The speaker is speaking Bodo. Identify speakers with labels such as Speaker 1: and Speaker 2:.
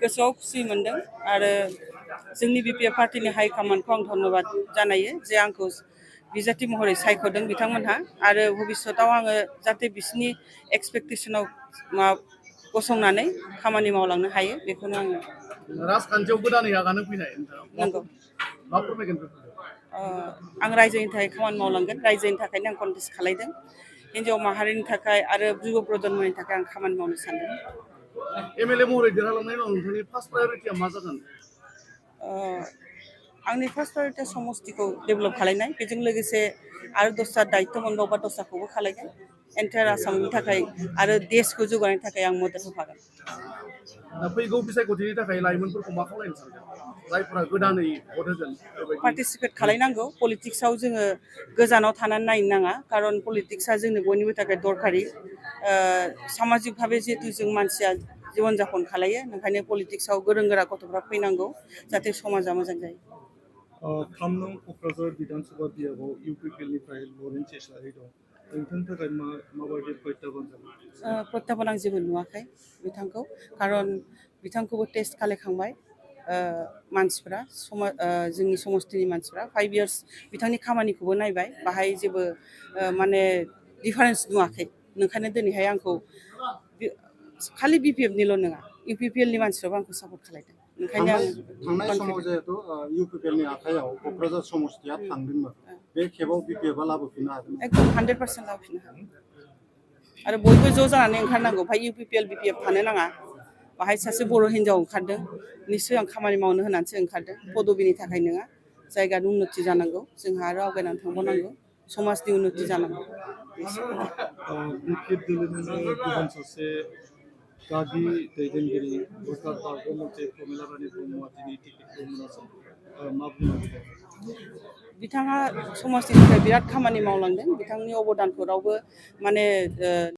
Speaker 1: गोसोआव खुसि मोनदों आरो जोंनि बिपिएफ पार्टीनि हाइ कमान्डखौ आं धन्यबाद जानायो जे आंखौ बिजाथि महरै सायख'दों बिथांमोनहा आरो भबिष्यताव आङो जाहाथे बिसिनि एक्सपेक्टेशनाव गसंनानै खामानि मावलांनो हायो बेखौनो आङो
Speaker 2: राजखान्थियाव गोदानै आगान फैनाय
Speaker 1: नंगौ
Speaker 2: मा फोरमायगोन
Speaker 1: आं रायजोनि थाखाय खामानि मावलांगोन रायजोनि थाखायनो आं कन्टेस्ट खालायदों हिन्जाव माहारिनि थाखाय आरो युवा प्रजन्मनि थाखाय आं खामानि मावनो सानदों
Speaker 2: एमएलए महरै देरहालांनायनि उनाव नोंथांनि फार्स्ट प्रायरिटिया मा जागोन
Speaker 1: आंनि फार्स्ट प्रायरिटिया समस्तिखौ डेभेलप खालायनाय बेजों लोगोसे आरो दस्रा दायित्व मोनबावबा दस्राखौबो खालायगोन एन्टायार आसामनि थाखाय आरो देशखौ जौगानायनि थाखाय आं मदद होफागोन
Speaker 2: फैगौ बिसायख'थिनि थाखाय लाइमोनफोरखौ मा खालायनो सानदों जायफोरा गोदानै भट होगोन
Speaker 1: पार्टिसिपेट खालायनांगौ पलिटिक्सआव जोङो गोजानाव थानानै नायनो नाङा खारन पलिटिक्सआ जोंनि बयनिबो थाखाय दरखारि सामाजिक भाबै जिहेतु जों मानसिया जीवन जापन खालायो ओंखायनो पलिटिक्सआव गोरों गोरा गथ'फ्रा फैनांगौ जाहाथे समाजा मोजां जायो
Speaker 3: 3 नं क'क्राझार विधानसभा बियाबाव इउपिपिएलनिफ्राय लरेन्स इस्लारि दं नोंथांनि थाखाय माबायदि प्रत्याह्बान जागोन
Speaker 1: प्रत्याह्बान आं जेबो नुवाखै बिथांखौ खारन बिथांखौबो टेस्ट खालायखांबाय मानसिफ्रा जोंनि समस्तिनि मानसिफ्रा 5 इयार्स बिथांनि खामानिखौबो नायबाय बाहाय जेबो माने डिफारेन्स नुवाखै ओंखायनो दिनैहाय आंखौ खालि बिपिएफनिल' नङा इउपिपिएलनि मानसिफ्राबो आंखौ सापर्ट खालायदों ओंखायनो आं
Speaker 3: थांनाय समाव जिहेतु इउपिपिएलनि आखायाव क'क्राझार समस्तिया थांदोंमोन बे खेबाव बिपिएफआ लाबोफिननो हागोन
Speaker 1: एकदम 100% लाबोफिननो हागोन आरो बयबो ज' जानानै ओंखारनांगौ ओमफ्राय इउपिपिएल बिपिएफ थानो नाङा बाहाय सासे बर' हिन्जाव ओंखारदों निश्चय आं खामानि मावनो होनानैसो ओंखारदों पदबिनि थाखाय नङा जायगानि उन्नति जानांगौ जोंहा आरो आवगायनानै थांबावनांगौ समाजनि उन्नति जानांगौ
Speaker 3: बिपिएफ दोलोनिनो गुबुन सासे गागि दैदेनगिरि भटार बारग'मन्थ्रि प्रमिला रानी ब्रह्मआ दिनै टिकेटखौ मोनासै मा बुंनो
Speaker 1: बिथाङा समाजनि थाखाय बिराद खामानि मावलांदों बिथांनि अबदानखौ रावबो माने